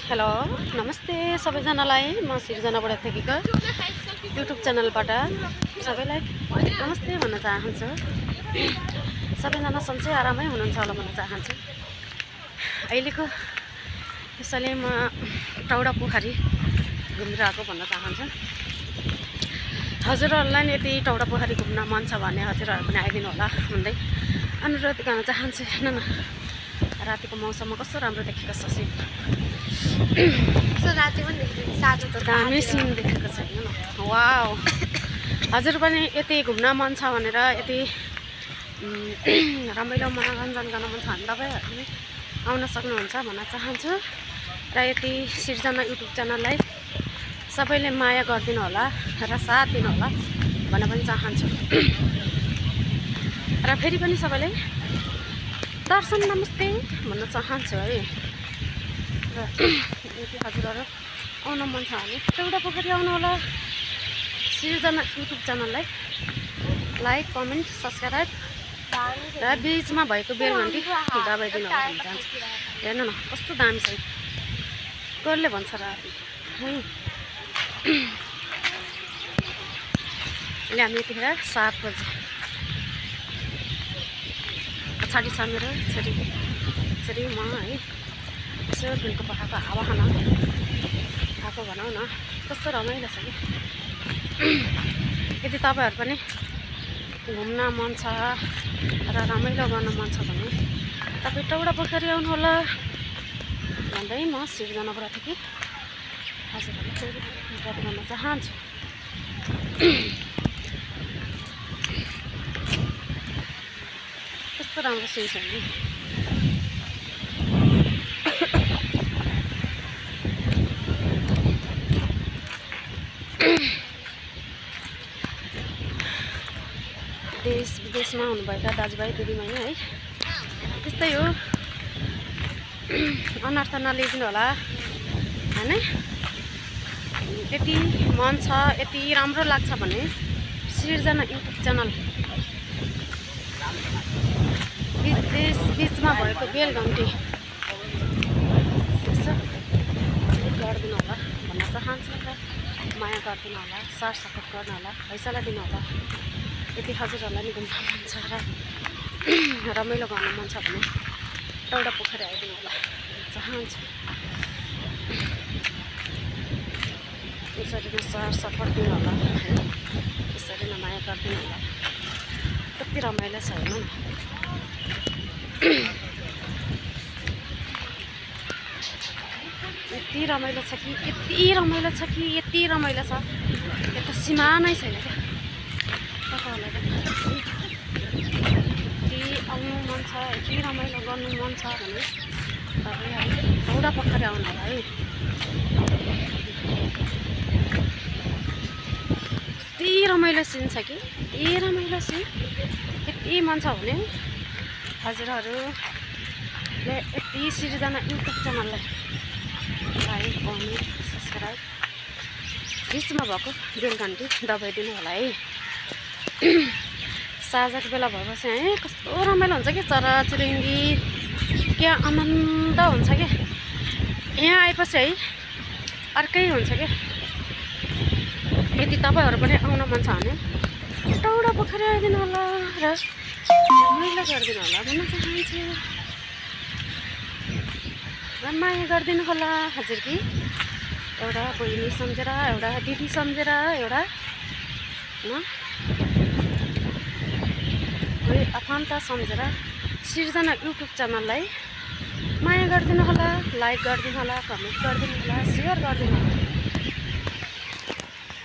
Hello नमस्ते सबैजनालाई म सिर्जना बुढाथोकीको युट्युब च्यानलबाट सबैलाई नमस्ते भन्न चाहन्छु। सबैजना सन्चै आरामै हुनुहुन्छ होला भन्न चाहन्छु। अहिलेको यसैले म टौडा पोखरी घुमिरहेको भन्न चाहन्छु। हजुरहरूलाई यदि टौडा पोखरी घुम्न मन छ भने हजुरहरू पनि आइदिनु होला भन्दै अनुरोध गर्न चाहन्छु। हेर्नु न रातिको मौसममा कस्तो राम्रो देखेको छ सिन। राति पनि साँझ त दामी सिन देखेको छ हेर्नु न। वाउ हजुर पनि यति घुम्न मन छ भनेर यति रमाइलो मनोरञ्जन गर्न मन छ भने तपाईँहरू पनि आउन सक्नुहुन्छ भन्न चाहन्छु। र यति सिर्जना युट्युब च्यानललाई सबैले माया गरिदिनु होला र साथ दिनु होला भन्न पनि चाहन्छु। र फेरि पनि सबैले दर्शन नमस्ते भन्न चाहन्छु है। र यदि हजुरहरू आउन मन छ भने टौडा पोखरी आउनु होला। सिर्जना युट्युब च्यानललाई लाइक कमेन्ट सब्सक्राइब र बिचमा भएको बेल घन्टी दबाइदिनु होला भन्न चाहन्छु। हेर्नु न कस्तो दामी छ कसले भन्छ राति है। अहिले हामी यतिखेर 7 बजे पछाडि छ मेरो छोरी म है। यसो दिनको पखाएको हावा खान आएको भनौँ न कस्तो रमाइलो छ कि। यदि तपाईँहरू पनि घुम्न मन छ र रमाइलो गर्न मन छ भने तपाईँ टौडा पोखरी आउनु होला भन्दै म सिर्जना बुढाथोकी हजुरहरूलाई अनुरोध गर्न चाहन्छु। कस्तो राम्रो सिन छ नि। देश विदेशमा हुनुभएका दाजुभाइ दिदीबहिनी है त्यस्तै हो। अनर्थ नलिदिनु होला होइन। यति मन छ यति राम्रो लाग्छ भने सिर्जना युट्युब च्यानल देश बिचमा भएको बेल घन्टी यसो गरिदिनु होला भन्न चाहन्छु। र माया गरिदिनु होला साथ सपोर्ट गर्नु होला पैसालाई दिनु होला। यदि हजुरहरूलाई नि घुम्न मन छ र रमाइलो गर्न मन छ भने टौडा पोखरी आइदिनु होला चाहन्छु। यसरी नै साथ सपोर्ट दिनु होला है। यसरी नै माया गरिदिनु होला। कति रमाइलो छ हेर्नु न। यति रमाइलो छ कि यति रमाइलो छ कि यति रमाइलो छ यता सीमा नै छैन क्या। तपाईँहरूलाई यति आउनु मन छ यति रमाइलो गर्नु मन छ भने तपाईँ टौडा पोखरी आउनु होला है। यति रमाइलो सिन छ कि यति रमाइलो सिन यति मन छ भने हजुरहरूले यति सिर्जना युट्युब च्यानललाई लाइक कमेन्ट सब्सक्राइब बिचमा भएको बेल घन्टी दबाइदिनु होला है। साँझको बेला भएपछि है कस्तो रमाइलो हुन्छ कि चराचुरुङ्गी क्या आनन्द हुन्छ क्या। यहाँ आएपछि है अर्कै हुन्छ क्या। यदि तपाईँहरू पनि आउन मन छ भने टौडा पोखरी आइदिनु होला र रमाइलो गरिदिनु होला भन्न चाहन्छु। र माया गरिदिनु होला हजुर कि एउटा बहिनी सम्झेर एउटा दिदी सम्झेर एउटा कोही आफन्त सम्झेर सिर्जना युट्युब च्यानललाई माया गरिदिनु होला लाइक गरिदिनु होला कमेन्ट गरिदिनु होला सेयर गरिदिनु होला।